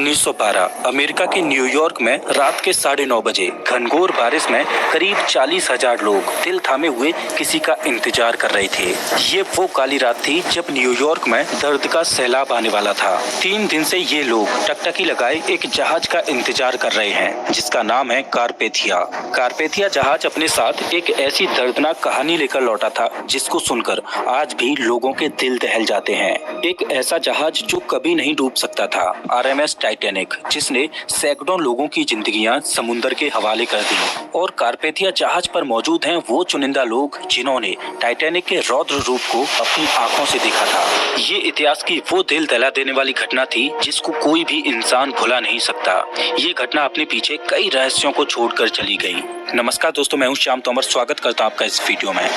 1912 America के New York में रात के 9:30 बजे घनघोर बारिश में करीब 40,000 लोग दिल थामे हुए किसी का इंतजार कर रहे थे। ये वो काली रात थी जब न्यूयॉर्क में दर्द का सैलाब आने वाला था। 3 दिन से ये लोग टकटकी लगाए एक जहाज का इंतजार कर रहे हैं जिसका नाम है कारपेथिया। कारपेथिया जहाज अपने साथ एक ऐसी दर्दनाक कहानी लेकर लौटा था जिसको सुनकर आज भी लोगों के दिल दहल जाते हैं। एक ऐसा जहाज जो कभी नहीं डूब सकता था, RMS टाइटैनिक, जिसने सैकड़ों लोगों की जिंदगियां समुद्र के हवाले कर दी। और कारपेथिया जहाज पर मौजूद हैं वो चुनिंदा लोग जिन्होंने टाइटैनिक के रौद्र रूप को अपनी आंखों से देखा था। ये इतिहास की वो दिल दहला देने वाली घटना थी जिसको कोई भी इंसान भुला नहीं सकता। ये घटना अपने पीछे कई रहस्यों को छोड़कर चली गई। नमस्कार दोस्तों, मैं हूं श्याम तोमर, स्वागत करता हूं आपका इस वीडियो में।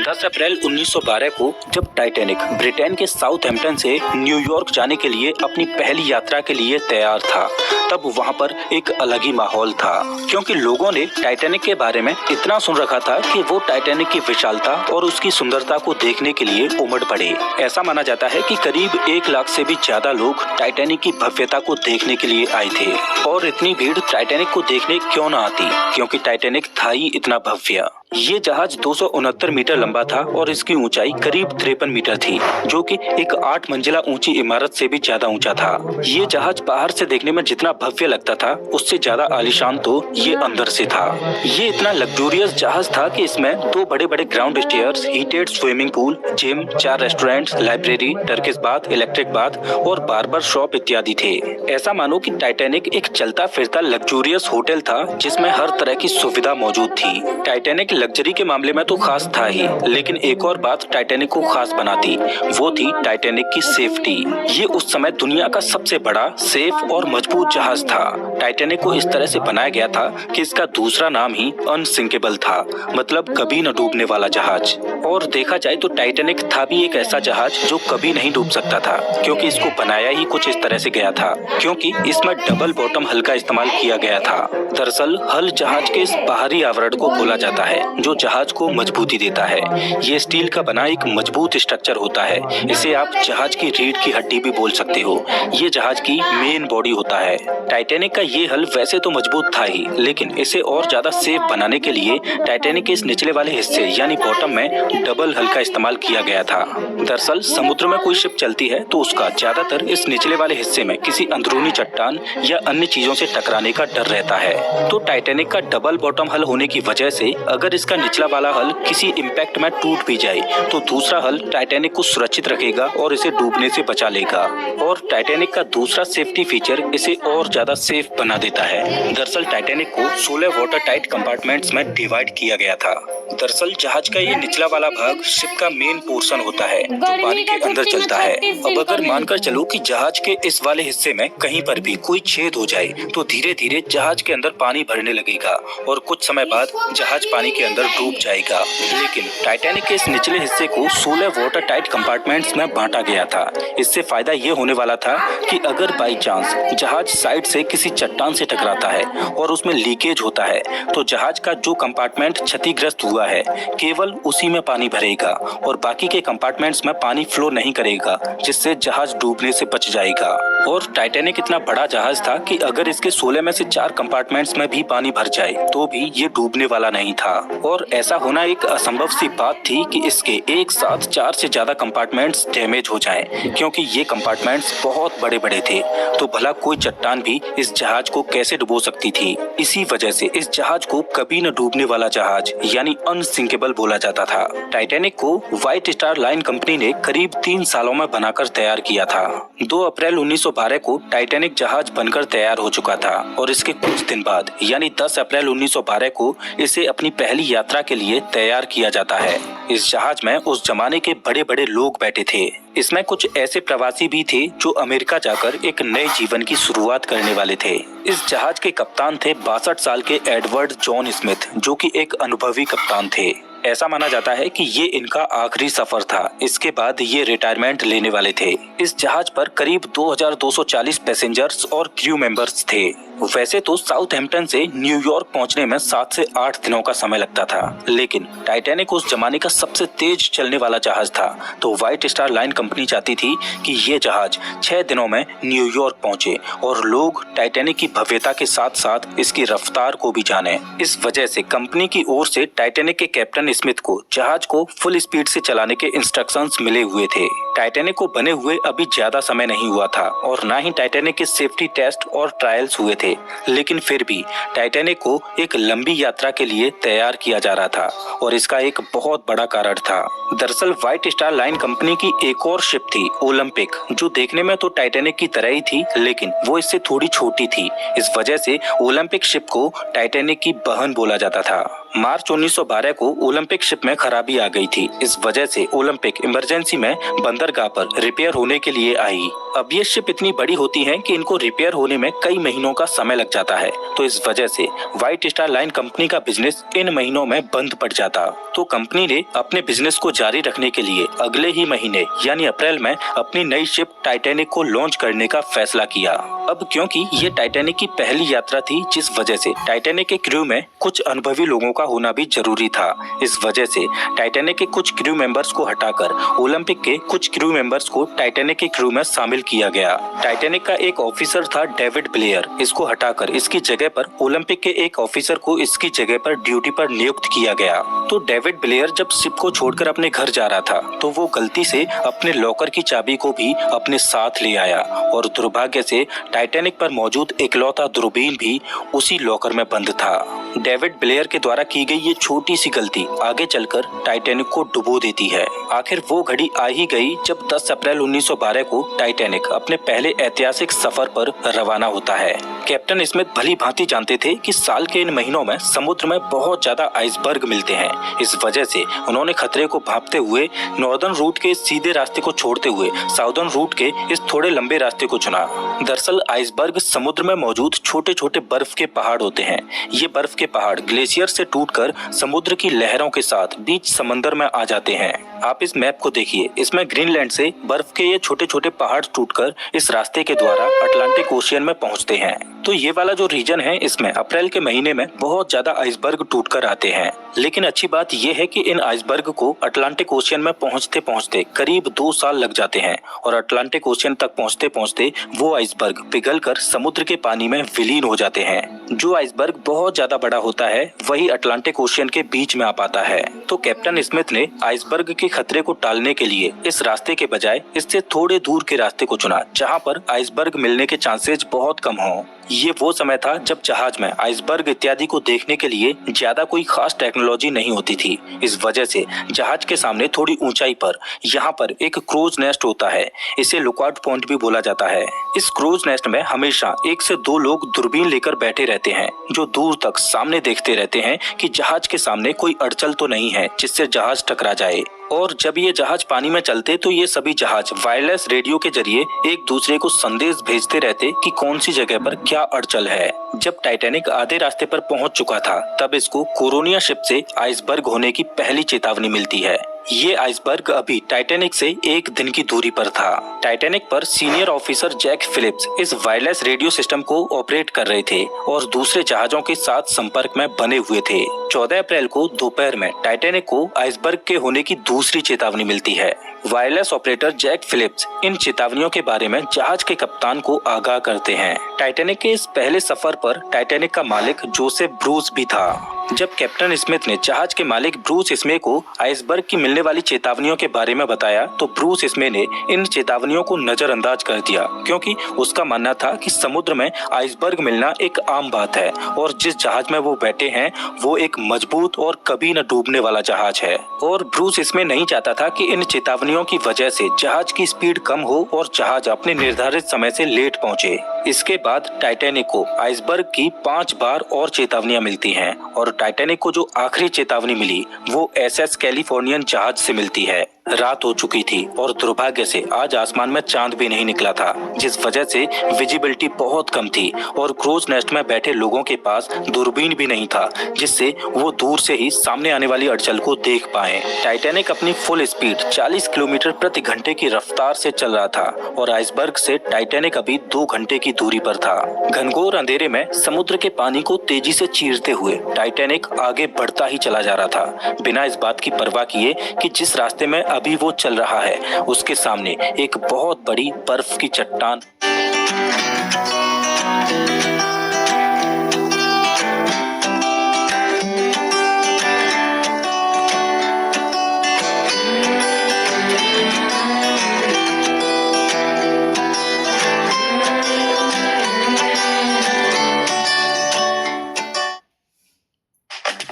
10 अप्रैल 1912 को जब टाइटैनिक ब्रिटेन के साउथहैम्पटन से न्यूयॉर्क जाने के लिए अपनी पहली यात्रा के लिए तैयार था, तब वहां पर एक अलग ही माहौल था, क्योंकि लोगों ने टाइटैनिक के बारे में इतना सुन रखा था कि वो टाइटैनिक की विशालता और उसकी सुंदरता को देखने के लिए उमड़ पड़े। ऐसा माना जाता है कि करीब 1 लाख से भी ज्यादा लोग टाइटैनिक की भव्यता को देखने के लिए आए थे। और इतनी भीड़ टाइटैनिक को देखने क्यों न आती, क्योंकि टाइटैनिक था ही इतना भव्य। ये जहाज 269 मीटर लंबा था और इसकी ऊंचाई करीब 53 मीटर थी, जो कि एक 8 मंजिला ऊंची इमारत से भी ज्यादा ऊंचा था। ये जहाज बाहर से देखने में जितना भव्य लगता था, उससे ज्यादा आलीशान तो ये अंदर से था। ये इतना लग्जूरियस जहाज था कि इसमें 2 बड़े-बड़े ground stairs, heated swimming pool, gym, 4 restaurants, library, Turkish bath, electric bath और बार्बर शॉप इत्यादि थे। ऐसा मानो कि टाइटैनिक एक चलता फिरता लग्जूरियस होटल था जिसमें हर तरह की सुविधा मौजूद थी। टाइटैनिक लग्जरी के मामले में तो खास था ही, लेकिन एक और बात टाइटैनिक को खास बनाती, वो थी टाइटैनिक की सेफ्टी। ये उस समय दुनिया का सबसे बड़ा, सेफ और मजबूत जहाज था। टाइटैनिक को इस तरह से बनाया गया था कि इसका दूसरा नाम ही अनसिंकेबल था, मतलब कभी न डूबने वाला जहाज। और देखा जाए तो टाइटैनिक था भी एक ऐसा जहाज जो कभी नहीं डूब सकता था, क्योंकि इसको बनाया ही कुछ इस तरह से गया था, क्योंकि इसमें डबल बॉटम हल का इस्तेमाल किया गया था। दरअसल हल जहाज के इस बाहरी आवरण को बोला जाता है जो जहाज को मजबूती देता है। ये स्टील का बना एक मजबूत स्ट्रक्चर होता है। इसे आप जहाज की रीढ़ की हड्डी भी बोल सकते हो। ये जहाज की मेन बॉडी होता है। टाइटैनिक का ये हल वैसे तो मजबूत था ही, लेकिन इसे और ज्यादा सेफ बनाने के लिए टाइटैनिक के इस निचले वाले हिस्से यानी बॉटम में डबल हल का इस्तेमाल किया गया था। दरअसल समुद्र में कोई शिप चलती है तो उसका ज्यादातर इस निचले वाले हिस्से में किसी अंदरूनी चट्टान या अन्य चीजों से टकराने का डर रहता है। तो टाइटैनिक का डबल बॉटम हल होने की वजह से अगर इसका निचला वाला हल किसी इम्पैक्ट में टूट भी जाए तो दूसरा हल टाइटैनिक को सुरक्षित रखेगा और इसे डूबने से बचा लेगा। और टाइटैनिक का दूसरा सेफ्टी फीचर इसे और ज्यादा सेफ बना देता है। दरअसल टाइटैनिक को 16 वाटर टाइट कंपार्टमेंट्स में डिवाइड किया गया था। दरअसल जहाज का ये निचला वाला भाग शिप का मेन पोर्शन होता है जो पानी के अंदर चलता है। अब अगर मानकर चलो कि जहाज के इस वाले हिस्से में कहीं पर भी कोई छेद हो जाए तो धीरे धीरे जहाज के अंदर पानी भरने लगेगा और कुछ समय बाद जहाज पानी के अंदर डूब जाएगा। लेकिन टाइटैनिक के इस निचले हिस्से को 16 वाटर टाइट कंपार्टमेंट्स में बांटा गया था। इससे फायदा ये होने वाला था कि अगर बाई चांस जहाज साइड से किसी चट्टान से टकराता है और उसमें लीकेज होता है तो जहाज का जो कंपार्टमेंट क्षतिग्रस्त हुआ है केवल उसी में पानी भरेगा और बाकी के कंपार्टमेंट्स में पानी फ्लो नहीं करेगा, जिससे जहाज डूबने से बच जाएगा। और टाइटैनिक इतना बड़ा जहाज था कि अगर इसके 16 में से 4 कंपार्टमेंट्स में भी पानी भर जाए तो भी ये डूबने वाला नहीं था। और ऐसा होना एक असंभव सी बात थी कि इसके एक साथ 4 से ज्यादा कंपार्टमेंट्स डैमेज हो जाएं, क्योंकि ये कंपार्टमेंट्स बहुत बड़े बड़े थे। तो भला कोई चट्टान भी इस जहाज को कैसे डुबो सकती थी। इसी वजह से इस जहाज को कभी न डूबने वाला जहाज यानी अनसिंकेबल बोला जाता था। टाइटैनिक को व्हाइट स्टार लाइन कंपनी ने करीब 3 सालों में बनाकर तैयार किया था। 2 अप्रैल 1912 को टाइटैनिक जहाज बनकर तैयार हो चुका था और इसके कुछ दिन बाद यानी 10 अप्रैल 1912 को इसे अपनी पहली यात्रा के लिए तैयार किया जाता है। इस जहाज में उस जमाने के बड़े बड़े लोग बैठे थे। इसमें कुछ ऐसे प्रवासी भी थे जो अमेरिका जाकर एक नए जीवन की शुरुआत करने वाले थे। इस जहाज के कप्तान थे 62 साल के एडवर्ड जॉन स्मिथ, जो कि एक अनुभवी कप्तान थे। ऐसा माना जाता है कि ये इनका आखिरी सफर था। इसके बाद ये रिटायरमेंट लेने वाले थे। इस जहाज पर करीब 2240 पैसेंजर्स और क्रू मेंबर्स थे। वैसे तो साउथहैम्पटन से न्यूयॉर्क पहुंचने में 7 से 8 दिनों का समय लगता था, लेकिन टाइटैनिक उस जमाने का सबसे तेज चलने वाला जहाज था, तो व्हाइट स्टार लाइन कंपनी चाहती थी कि ये जहाज 6 दिनों में न्यूयॉर्क पहुंचे और लोग टाइटैनिक की भव्यता के साथ साथ इसकी रफ्तार को भी जाने। इस वजह से कंपनी की ओर से टाइटैनिक के कैप्टन स्मिथ को जहाज को फुल स्पीड से चलाने के इंस्ट्रक्शंस मिले हुए थे। टाइटैनिक को बने हुए अभी ज्यादा समय नहीं हुआ था और न ही टाइटैनिक के सेफ्टी टेस्ट और ट्रायल्स हुए थे, लेकिन फिर भी टाइटैनिक को एक लंबी यात्रा के लिए तैयार किया जा रहा था और इसका एक बहुत बड़ा कारण था। दरअसल व्हाइट स्टार लाइन कंपनी की एक और शिप थी ओलंपिक, जो देखने में तो टाइटैनिक की तरह ही थी, लेकिन वो इससे थोड़ी छोटी थी। इस वजह से ओलंपिक शिप को टाइटैनिक की बहन बोला जाता था। मार्च 1912 को ओलंपिक शिप में खराबी आ गई थी। इस वजह से ओलंपिक इमरजेंसी में बंदरगाह पर रिपेयर होने के लिए आई। अब ये शिप इतनी बड़ी होती है कि इनको रिपेयर होने में कई महीनों का समय लग जाता है, तो इस वजह से व्हाइट स्टार लाइन कंपनी का बिजनेस इन महीनों में बंद पड़ जाता। तो कंपनी ने अपने बिजनेस को जारी रखने के लिए अगले ही महीने यानी अप्रैल में अपनी नई शिप टाइटैनिक को लॉन्च करने का फैसला किया। अब क्योंकि ये टाइटैनिक की पहली यात्रा थी, जिस वजह से टाइटैनिक के क्रू में कुछ अनुभवी लोगों का होना भी जरूरी था। इस वजह से टाइटैनिक के कुछ क्रू मेंबर्स को हटाकर ओलंपिक के कुछ क्रू मेंबर्स को टाइटैनिक के क्रू में शामिल किया गया। टाइटैनिक का एक ऑफिसर था डेविड ब्लेयर, इसको हटाकर इसकी जगह पर ओलंपिक के एक ऑफिसर को इसकी जगह पर ड्यूटी पर नियुक्त किया गया। तो डेविड ब्लेयर जब शिप को छोड़कर अपने घर जा रहा था, तो वो गलती से अपने लॉकर की चाबी को भी अपने साथ ले आया और दुर्भाग्य से टाइटैनिक पर मौजूद इकलौता दूरबीन भी उसी लॉकर में बंद था। डेविड ब्लेयर के द्वारा की गई ये छोटी सी गलती आगे चलकर टाइटैनिक को डुबो देती है। आखिर वो घड़ी आ ही गई जब 10 अप्रैल 1912 को टाइटैनिक अपने पहले ऐतिहासिक सफर पर रवाना होता है। कैप्टन स्मिथ भली भांति जानते थे कि साल के इन महीनों में समुद्र में बहुत ज्यादा आइसबर्ग मिलते हैं। इस वजह से उन्होंने खतरे को भांपते हुए नॉर्दर्न रूट के सीधे रास्ते को छोड़ते हुए साउदर्न रूट के इस थोड़े लंबे रास्ते को चुना। दरअसल आइसबर्ग समुद्र में मौजूद छोटे छोटे बर्फ के पहाड़ होते हैं। ये बर्फ के पहाड़ ग्लेशियर से टूटकर समुद्र की लहरों के साथ बीच समंदर में आ जाते हैं। आप इस मैप को देखिए, इसमें ग्रीनलैंड से बर्फ के ये छोटे छोटे पहाड़ टूटकर इस रास्ते के द्वारा अटलांटिक ओशियन में पहुंचते हैं। तो ये वाला जो रीजन है, इसमें अप्रैल के महीने में बहुत ज्यादा आइसबर्ग टूटकर आते हैं। लेकिन अच्छी बात यह है कि इन आइसबर्ग को अटलांटिक ओशियन में पहुंचते पहुंचते करीब 2 साल लग जाते हैं और अटलांटिक ओशियन तक पहुंचते पहुंचते वो आइसबर्ग पिघलकर समुद्र के पानी में विलीन हो जाते हैं। जो आइसबर्ग बहुत ज्यादा बड़ा होता है, वही अटलांटिक ओशियन के बीच में आ पाता है। तो कैप्टन स्मिथ ने आइसबर्ग के खतरे को टालने के लिए इस रास्ते के बजाय इससे थोड़े दूर के रास्ते को चुना, जहाँ पर आइसबर्ग मिलने के चांसेस बहुत कम हों। ये वो समय था जब जहाज में आइसबर्ग इत्यादि को देखने के लिए ज्यादा कोई खास टेक्नोलॉजी नहीं होती थी। इस वजह से जहाज के सामने थोड़ी ऊंचाई पर यहाँ पर एक क्रूज नेस्ट होता है। इसे लुकआउट पॉइंट भी बोला जाता है। इस क्रूज नेस्ट में हमेशा 1 से 2 लोग दूरबीन लेकर बैठे रहते हैं, जो दूर तक सामने देखते रहते हैं कि जहाज के सामने कोई अड़चन तो नहीं है जिससे जहाज टकरा जाए। और जब ये जहाज पानी में चलते तो ये सभी जहाज वायरलेस रेडियो के जरिए एक दूसरे को संदेश भेजते रहते कि कौन सी जगह पर क्या अड़चन है। जब टाइटैनिक आधे रास्ते पर पहुंच चुका था, तब इसको कोरोनिया शिप से आइसबर्ग होने की पहली चेतावनी मिलती है। ये आइसबर्ग अभी टाइटैनिक से 1 दिन की दूरी पर था। टाइटैनिक पर सीनियर ऑफिसर जैक फिलिप्स इस वायरलेस रेडियो सिस्टम को ऑपरेट कर रहे थे और दूसरे जहाजों के साथ संपर्क में बने हुए थे। 14 अप्रैल को दोपहर में टाइटैनिक को आइसबर्ग के होने की दूसरी चेतावनी मिलती है। वायरलेस ऑपरेटर जैक फिलिप्स इन चेतावनियों के बारे में जहाज के कप्तान को आगाह करते हैं। टाइटैनिक के इस पहले सफर पर टाइटैनिक का मालिक जोसेफ ब्रूस भी था। जब कैप्टन स्मिथ ने जहाज के मालिक ब्रूस स्मे को आइसबर्ग की मिलने वाली चेतावनियों के बारे में बताया, तो ब्रूस स्मे ने इन चेतावनियों को नजरअंदाज कर दिया, क्योंकि उसका मानना था कि समुद्र में आइसबर्ग मिलना एक आम बात है और जिस जहाज में वो बैठे हैं वो एक मजबूत और कभी न डूबने वाला जहाज है। और ब्रूस स्मे नहीं चाहता था कि इन चेतावनियों की वजह से जहाज की स्पीड कम हो और जहाज अपने निर्धारित समय से लेट पहुंचे। इसके बाद टाइटैनिक को आइसबर्ग की 5 बार और चेतावनियां मिलती हैं और टाइटैनिक को जो आखिरी चेतावनी मिली वो SS कैलिफोर्नियन जहाज से मिलती है। रात हो चुकी थी और दुर्भाग्य से आज आसमान में चांद भी नहीं निकला था, जिस वजह से विजिबिलिटी बहुत कम थी और क्रूज नेस्ट में बैठे लोगों के पास दूरबीन भी नहीं था, जिससे वो दूर से ही सामने आने वाली अड़चन को देख पाए। टाइटैनिक अपनी फुल स्पीड 40 किलोमीटर प्रति घंटे की रफ्तार से चल रहा था और आइसबर्ग से टाइटैनिक अभी 2 घंटे की दूरी पर था। घनघोर अंधेरे में समुद्र के पानी को तेजी से चीरते हुए टाइटैनिक आगे बढ़ता ही चला जा रहा था, बिना इस बात की परवाह किए कि जिस रास्ते में अभी वो चल रहा है उसके सामने एक बहुत बड़ी बर्फ की चट्टान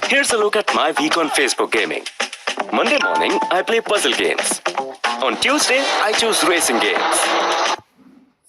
Here's a look at my week on Facebook gaming. Monday morning, I play puzzle games. On Tuesday, I choose racing games.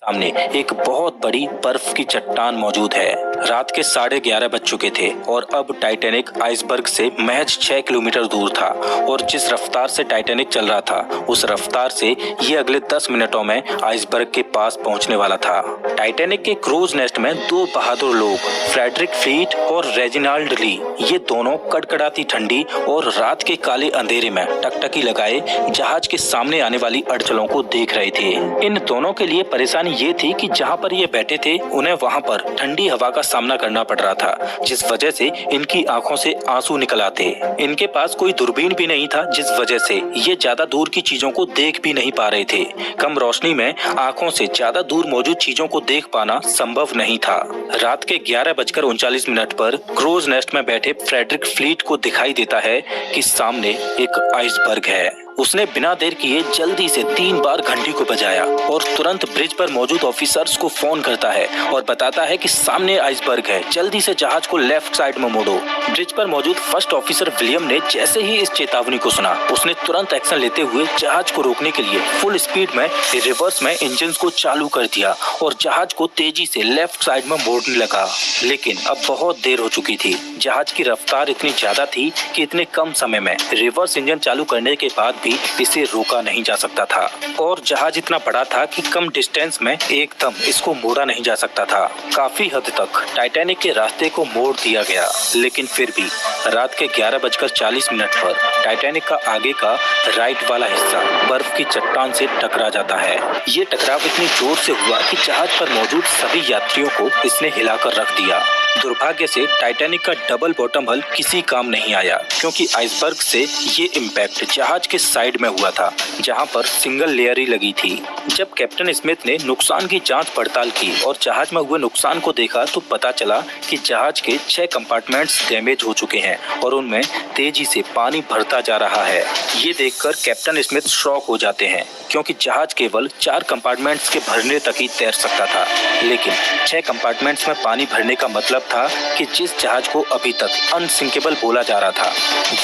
सामने एक बहुत बड़ी बर्फ की चट्टान मौजूद है। रात के 11:30 बज चुके थे और अब टाइटैनिक आइसबर्ग से महज 6 किलोमीटर दूर था और जिस रफ्तार से टाइटैनिक चल रहा था उस रफ्तार से ये अगले 10 मिनटों में आइसबर्ग के पास पहुंचने वाला था। टाइटैनिक के क्रूज नेस्ट में 2 बहादुर लोग फ्रेडरिक फ्लीट और रेजिनाल्ड ली, ये दोनों कड़कड़ाती ठंडी और रात के काले अंधेरे में टकटकी लगाए जहाज के सामने आने वाली अड़चनों को देख रहे थे। इन दोनों के लिए परेशानी ये थी कि जहां पर ये बैठे थे उन्हें वहां पर ठंडी हवा का सामना करना पड़ रहा था, जिस वजह से इनकी आंखों से आंसू निकल आते। इनके पास कोई दूरबीन भी नहीं था, जिस वजह से ये ज्यादा दूर की चीजों को देख भी नहीं पा रहे थे। कम रोशनी में आंखों से ज्यादा दूर मौजूद चीजों को देख पाना संभव नहीं था। रात के 11:39 पर क्रूज नेस्ट में बैठे फ्रेडरिक फ्लीट को दिखाई देता है कि सामने एक आइसबर्ग है। उसने बिना देर किए जल्दी से 3 बार घंटी को बजाया और तुरंत ब्रिज पर मौजूद ऑफिसर्स को फोन करता है और बताता है कि सामने आइसबर्ग है, जल्दी से जहाज को लेफ्ट साइड में मोड़ो। ब्रिज पर मौजूद फर्स्ट ऑफिसर विलियम ने जैसे ही इस चेतावनी को सुना, उसने तुरंत एक्शन लेते हुए जहाज को रोकने के लिए फुल स्पीड में रिवर्स में इंजन को चालू कर दिया और जहाज को तेजी से लेफ्ट साइड में मोड़ने लगा। लेकिन अब बहुत देर हो चुकी थी। जहाज की रफ्तार इतनी ज्यादा थी कि इतने कम समय में रिवर्स इंजन चालू करने के बाद भी इसे रोका नहीं जा सकता था और जहाज इतना बड़ा था कि कम डिस्टेंस में एकदम इसको मोड़ा नहीं जा सकता था। काफी हद तक टाइटैनिक के रास्ते को मोड़ दिया गया, लेकिन फिर भी रात के 11:40 पर टाइटैनिक का आगे का राइट वाला हिस्सा बर्फ की चट्टान से टकरा जाता है। ये टकराव इतनी जोर से हुआ कि जहाज पर मौजूद सभी यात्रियों को इसने हिलाकर रख दिया। दुर्भाग्य से टाइटैनिक का डबल बॉटम हल किसी काम नहीं आया, क्योंकि आइसबर्ग से ये इम्पैक्ट जहाज के साइड में हुआ था जहां पर सिंगल लेयर ही लगी थी। जब कैप्टन स्मिथ ने नुकसान की जांच पड़ताल की और जहाज में हुए नुकसान को देखा तो पता चला कि जहाज के 6 कंपार्टमेंट्स डैमेज हो चुके हैं और उनमें तेजी से पानी भरता जा रहा है। ये देखकर कैप्टन स्मिथ शॉक हो जाते हैं, क्योंकि जहाज केवल 4 कंपार्टमेंट्स के भरने तक ही तैर सकता था, लेकिन 6 कंपार्टमेंट्स में पानी भरने का मतलब था कि जिस जहाज को अभी तक अनसिंकेबल बोला जा रहा था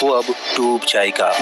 वो अब डूब जाएगा।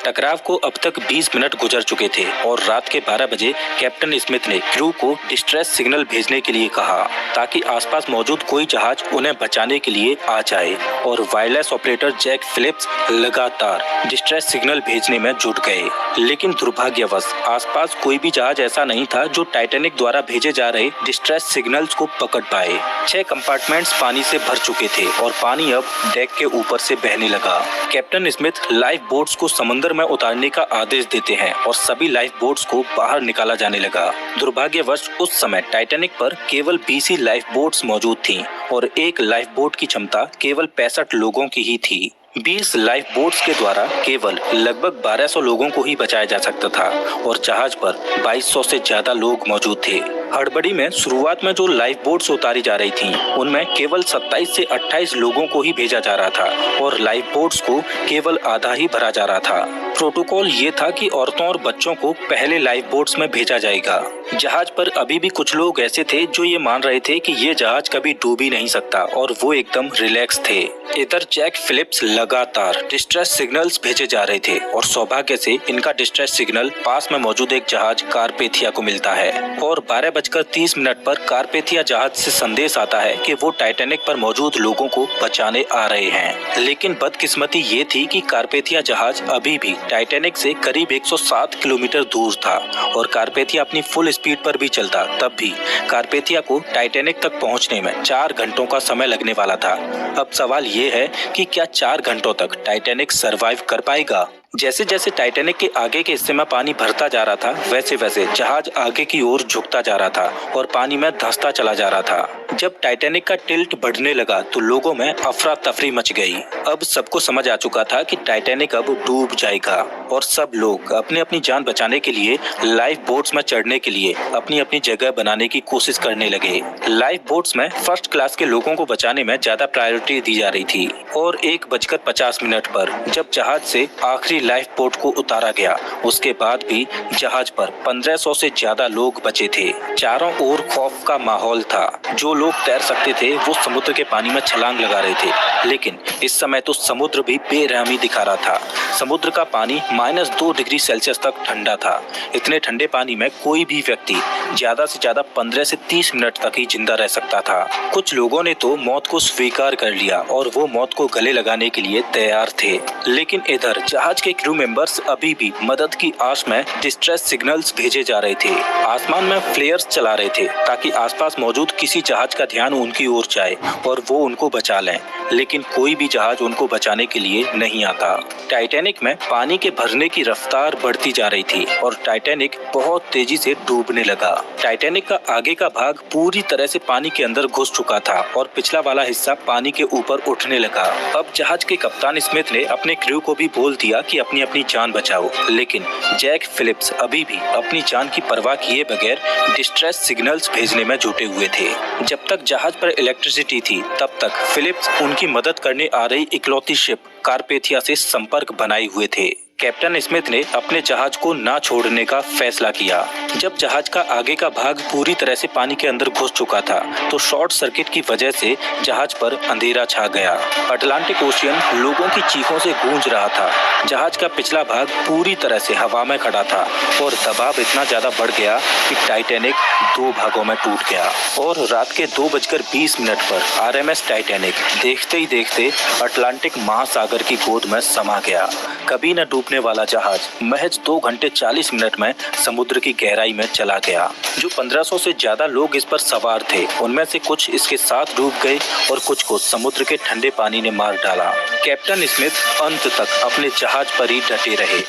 टकराव को अब तक 20 मिनट गुजर चुके थे और रात के 12 बजे कैप्टन स्मिथ ने क्रू को डिस्ट्रेस सिग्नल भेजने के लिए कहा ताकि आसपास मौजूद कोई जहाज उन्हें बचाने के लिए आ जाए और वायरलेस ऑपरेटर जैक फिलिप्स लगातार डिस्ट्रेस सिग्नल भेजने में जुट गए। लेकिन दुर्भाग्यवश आसपास कोई भी जहाज ऐसा नहीं था जो टाइटैनिक द्वारा भेजे जा रहे डिस्ट्रेस सिग्नल्स को पकड़ पाए। 6 कंपार्टमेंट्स पानी से भर चुके थे और पानी अब डेक के ऊपर से बहने लगा। कैप्टन स्मिथ लाइफ बोट्स को समुद्र में उतारने का आदेश देते हैं और सभी लाइफ बोट्स को बाहर निकाला जाने लगा। दुर्भाग्यवश उस समय टाइटैनिक पर केवल 20 ही लाइफ बोट्स मौजूद थीं और एक लाइफ बोट की क्षमता केवल 65 लोगों की ही थी। 20 लाइफ बोट्स के द्वारा केवल लगभग 1200 लोगों को ही बचाया जा सकता था और जहाज पर 2200 से ज्यादा लोग मौजूद थे। हड़बड़ी में शुरुआत में जो लाइफ बोट्स उतारी जा रही थीं, उनमें केवल 27 से 28 लोगों को ही भेजा जा रहा था और लाइफ बोट्स को केवल आधा ही भरा जा रहा था। प्रोटोकॉल ये था कि औरतों और बच्चों को पहले लाइफ बोट्स में भेजा जाएगा। जहाज पर अभी भी कुछ लोग ऐसे थे जो ये मान रहे थे कि ये जहाज कभी डूब ही नहीं सकता और वो एकदम रिलैक्स थे। इधर जैक फिलिप्स लगातार डिस्ट्रेस सिग्नल्स भेजे जा रहे थे और सौभाग्य से इनका डिस्ट्रेस सिग्नल पास में मौजूद एक जहाज कारपेथिया को मिलता है और 12 6:30 पर कारपेथिया जहाज से संदेश आता है कि वो टाइटैनिक पर मौजूद लोगों को बचाने आ रहे हैं। लेकिन बदकिस्मती ये थी कि कारपेथिया जहाज अभी भी टाइटैनिक से करीब 107 किलोमीटर दूर था और कारपेथिया अपनी फुल स्पीड पर भी चलता, तब भी कारपेथिया को टाइटैनिक तक पहुंचने में 4 घंटों का समय लगने वाला था। अब सवाल ये है कि क्या 4 घंटों तक टाइटैनिक सरवाइव कर पाएगा? जैसे जैसे टाइटैनिक के आगे के हिस्से में पानी भरता जा रहा था, वैसे वैसे जहाज आगे की ओर झुकता जा रहा था और पानी में धंसता चला जा रहा था। जब टाइटैनिक का टिल्ट बढ़ने लगा तो लोगों में अफरा तफरी मच गई। अब सबको समझ आ चुका था कि टाइटैनिक अब डूब जाएगा और सब लोग अपनी अपनी जान बचाने के लिए लाइफ बोट्स में चढ़ने के लिए अपनी अपनी जगह बनाने की कोशिश करने लगे। लाइफ बोट्स में फर्स्ट क्लास के लोगों को बचाने में ज्यादा प्रायोरिटी दी जा रही थी और 1:50 पर जब जहाज से आखिरी लाइफ बोट को उतारा गया, उसके बाद भी जहाज पर 1500 से ज्यादा लोग बचे थे। चारों ओर खौफ का माहौल था। जो लोग तैर सकते थे वो समुद्र के पानी में छलांग लगा रहे थे, लेकिन इस समय तो समुद्र भी बेरहमी दिखा रहा था। समुद्र का पानी -2 डिग्री सेल्सियस तक ठंडा था। इतने ठंडे पानी में कोई भी व्यक्ति ज्यादा से ज्यादा 15 से 30 मिनट तक ही जिंदा रह सकता था। कुछ लोगों ने तो मौत को स्वीकार कर लिया और वो मौत को गले लगाने के लिए तैयार थे। लेकिन इधर जहाज के क्रू मेंबर्स अभी भी मदद की आस में डिस्ट्रेस सिग्नल्स भेजे जा रहे थे। आसमान में फ्लेयर्स चला रहे थे ताकि आसपास मौजूद किसी जहाज का ध्यान उनकी ओर जाए और वो उनको बचा लें, लेकिन कोई भी जहाज उनको बचाने के लिए नहीं आता। टाइटैनिक में पानी के भरने की रफ्तार बढ़ती जा रही थी और टाइटैनिक बहुत तेजी से डूबने लगा। टाइटैनिक का आगे का भाग पूरी तरह से पानी के अंदर घुस चुका था और पिछला वाला हिस्सा पानी के ऊपर उठने लगा। अब जहाज के कप्तान स्मिथ ने अपने क्रू को भी बोल दिया कि अपनी अपनी जान बचाओ, लेकिन जैक फिलिप्स अभी भी अपनी जान की परवाह किए बगैर डिस्ट्रेस सिग्नल्स भेजने में जुटे हुए थे। जब तक जहाज पर इलेक्ट्रिसिटी थी, तब तक फिलिप्स उनकी मदद करने आ रही इकलौती शिप कारपेथिया से संपर्क बनाए हुए थे। कैप्टन स्मिथ ने अपने जहाज को ना छोड़ने का फैसला किया। जब जहाज का आगे का भाग पूरी तरह से पानी के अंदर घुस चुका था तो शॉर्ट सर्किट की वजह से जहाज पर अंधेरा छा गया। अटलांटिक ओशियन लोगों की चीखों से गूंज रहा था। जहाज का पिछला भाग पूरी तरह से हवा में खड़ा था और दबाव इतना ज्यादा बढ़ गया कि टाइटैनिक 2 भागों में टूट गया और रात के 2:20 पर RMS टाइटैनिक देखते ही देखते अटलांटिक महासागर की गोद में समा गया। कभी न डूबने वाला जहाज महज 2 घंटे 40 मिनट में समुद्र की गहराई में चला गया। जो 1500 से ज्यादा लोग इस पर सवार थे, उनमें से कुछ इसके साथ डूब गए और कुछ को समुद्र के ठंडे पानी ने मार डाला। कैप्टन स्मिथ अंत तक अपने जहाज पर ही डटे रहे।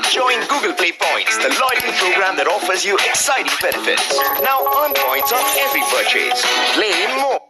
Join Google Play Points, the loyalty program that offers you exciting benefits. Now earn points on every purchase. Play more.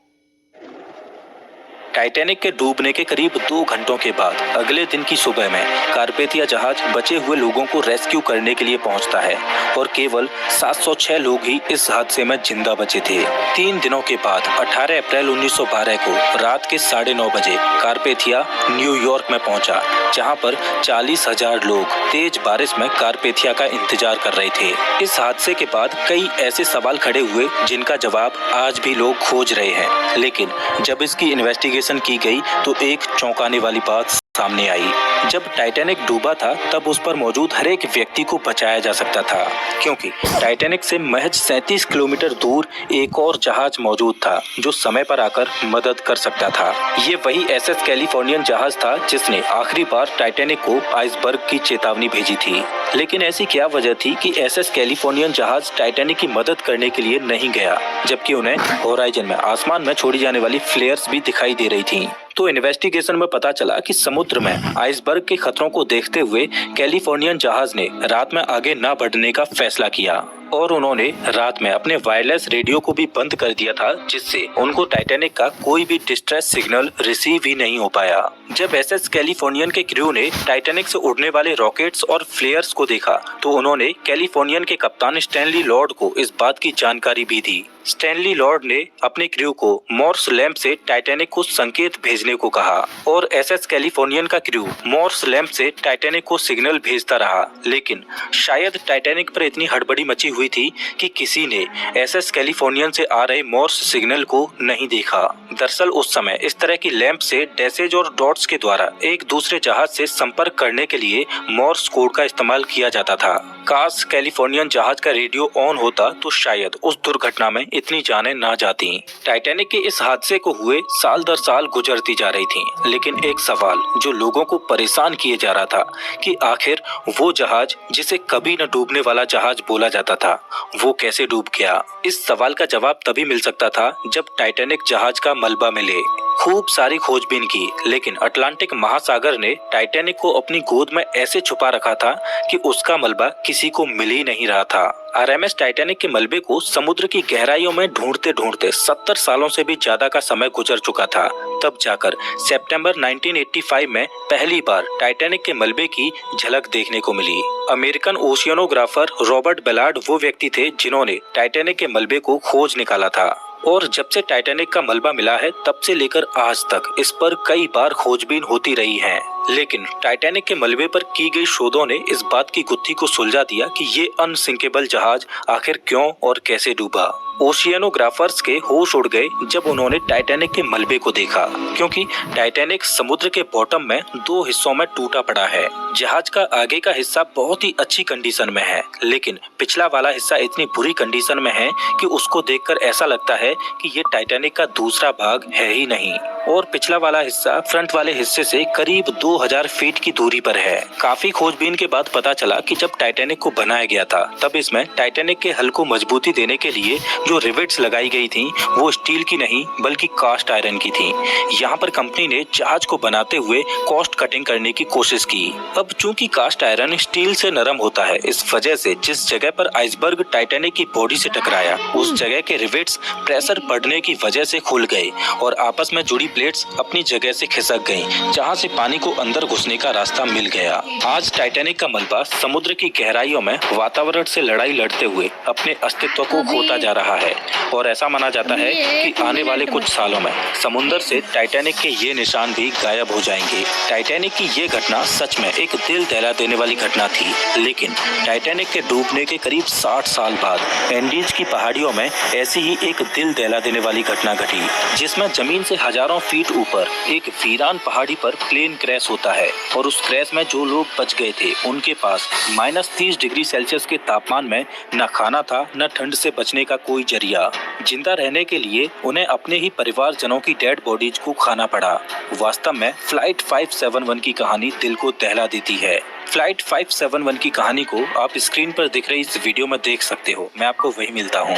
Titanic के डूबने के करीब 2 घंटों के बाद अगले दिन की सुबह में कारपेथिया जहाज बचे हुए लोगों को रेस्क्यू करने के लिए पहुंचता है और केवल 706 लोग ही इस हादसे में जिंदा बचे थे। 3 दिनों के बाद 18 अप्रैल 1912 को रात के 9:30 बजे कारपेथिया न्यूयॉर्क में पहुंचा, जहां पर 40,000 लोग तेज बारिश में कारपेथिया का इंतजार कर रहे थे। इस हादसे के बाद कई ऐसे सवाल खड़े हुए जिनका जवाब आज भी लोग खोज रहे हैं, लेकिन जब इसकी इन्वेस्टिगेशन की गई तो एक चौंकाने वाली बात सामने आई। जब टाइटैनिक डूबा था तब उस पर मौजूद हर एक व्यक्ति को बचाया जा सकता था, क्योंकि टाइटैनिक से महज 37 किलोमीटर दूर एक और जहाज मौजूद था जो समय पर आकर मदद कर सकता था। ये वही SS कैलिफोर्नियन जहाज था जिसने आखिरी बार टाइटैनिक को आइसबर्ग की चेतावनी भेजी थी। लेकिन ऐसी क्या वजह थी कि SS कैलिफोर्नियन जहाज टाइटैनिक की मदद करने के लिए नहीं गया, जबकि उन्हें होराइजन में आसमान में छोड़ी जाने वाली फ्लेयर्स भी दिखाई दे रही थी। तो इन्वेस्टिगेशन में पता चला कि समुद्र में आइसबर्ग के खतरों को देखते हुए कैलिफोर्नियन जहाज ने रात में आगे न बढ़ने का फैसला किया और उन्होंने रात में अपने वायरलेस रेडियो को भी बंद कर दिया था, जिससे उनको टाइटैनिक का कोई भी डिस्ट्रेस सिग्नल रिसीव ही नहीं हो पाया। जब SS कैलिफोर्नियन के क्रू ने टाइटैनिक से उड़ने वाले रॉकेट्स और फ्लेयर्स को देखा तो उन्होंने कैलिफोर्नियन के कप्तान स्टैनली लॉर्ड को इस बात की जानकारी भी दी। स्टैनली लॉर्ड ने अपने क्रू को मॉर्स लैंप से टाइटैनिक को संकेत भेजने को कहा और एसएस कैलिफोर्नियन का क्रू मॉर्स लैंप से टाइटैनिक को सिग्नल भेजता रहा, लेकिन शायद टाइटैनिक पर इतनी हड़बड़ी मची हुई थी कि किसी ने एसएस कैलिफोर्नियन से आ रहे मॉर्स सिग्नल को नहीं देखा। दरअसल उस समय इस तरह की लैंप से डैशेज और डॉट्स के द्वारा एक दूसरे जहाज से संपर्क करने के लिए मॉर्स कोड का इस्तेमाल किया जाता था। काश कैलिफोर्नियन जहाज का रेडियो ऑन होता तो शायद उस दुर्घटना में इतनी जानें ना जाती। टाइटैनिक के इस हादसे को हुए साल दर साल गुजरती जा रही थी, लेकिन एक सवाल जो लोगों को परेशान किए जा रहा था कि आखिर वो जहाज जिसे कभी न डूबने वाला जहाज बोला जाता था वो कैसे डूब गया। इस सवाल का जवाब तभी मिल सकता था जब टाइटैनिक जहाज का मलबा मिले। खूब सारी खोजबीन की, लेकिन अटलांटिक महासागर ने टाइटैनिक को अपनी गोद में ऐसे छुपा रखा था कि उसका मलबा किसी को मिल ही नहीं रहा था। आरएमएस टाइटैनिक के मलबे को समुद्र की गहराइयों में ढूंढते ढूंढते 70 सालों से भी ज्यादा का समय गुजर चुका था। तब जाकर सितंबर 1985 में पहली बार टाइटैनिक के मलबे की झलक देखने को मिली। अमेरिकन ओशियनोग्राफर रॉबर्ट बेलार्ड वो व्यक्ति थे जिन्होंने टाइटैनिक के मलबे को खोज निकाला था, और जब से टाइटैनिक का मलबा मिला है तब से लेकर आज तक इस पर कई बार खोजबीन होती रही है। लेकिन टाइटैनिक के मलबे पर की गई शोधों ने इस बात की गुत्थी को सुलझा दिया कि ये अनसिंकेबल जहाज आखिर क्यों और कैसे डूबा। ओशियनोग्राफर्स के होश उड़ गए जब उन्होंने टाइटैनिक के मलबे को देखा, क्योंकि टाइटैनिक समुद्र के बॉटम में दो हिस्सों में टूटा पड़ा है। जहाज का आगे का हिस्सा बहुत ही अच्छी कंडीशन में है, लेकिन पिछला वाला हिस्सा इतनी बुरी कंडीशन में है कि उसको देखकर ऐसा लगता है कि ये टाइटैनिक का दूसरा भाग है ही नहीं, और पिछला वाला हिस्सा फ्रंट वाले हिस्से से करीब 2000 फीट की दूरी पर है। काफी खोजबीन के बाद पता चला कि जब टाइटैनिक को बनाया गया था तब इसमें टाइटैनिक के हल को मजबूती देने के लिए जो रिवेट्स लगाई गई थी वो स्टील की नहीं बल्कि कास्ट आयरन की थी। यहाँ पर कंपनी ने जहाज को बनाते हुए कॉस्ट कटिंग करने की कोशिश की। अब चूंकि कास्ट आयरन स्टील से नरम होता है, इस वजह से जिस जगह पर आइसबर्ग टाइटैनिक की बॉडी से टकराया उस जगह के रिवेट्स प्रेशर पड़ने की वजह से खुल गए और आपस में जुड़ी प्लेट्स अपनी जगह से खिसक गईं, जहां से पानी को अंदर घुसने का रास्ता मिल गया। आज टाइटैनिक का मलबा समुद्र की गहराइयों में वातावरण से लड़ाई लड़ते हुए अपने अस्तित्व को खोता जा रहा है, और ऐसा माना जाता है कि आने वाले कुछ सालों में समुद्र से टाइटैनिक के ये निशान भी गायब हो जाएंगे। टाइटैनिक की ये घटना सच में एक दिल दहला देने वाली घटना थी, लेकिन टाइटैनिक के डूबने के करीब 60 साल बाद एंडीज की पहाड़ियों में ऐसी ही एक दिल दहला देने वाली घटना घटी, जिसमें जमीन से हजारों फीट ऊपर एक वीरान पहाड़ी पर प्लेन क्रैश होता है, और उस क्रैश में जो लोग बच गए थे उनके पास -30 डिग्री सेल्सियस के तापमान में न खाना था न ठंड से बचने का कोई जरिया। जिंदा रहने के लिए उन्हें अपने ही परिवारजनों की डेड बॉडीज को खाना पड़ा। वास्तव में फ्लाइट 571 की कहानी दिल को दहला देती है। फ्लाइट 571 की कहानी को आप स्क्रीन पर दिख रही इस वीडियो में देख सकते हो। मैं आपको वही मिलता हूँ।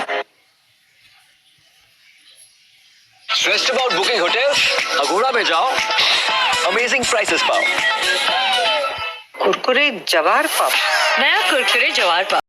Stressed about booking hotels? Aguada में जाओ, amazing prices पाओ। कुरकुरे जवार पाव, नया कुरकुरे जवार पाव।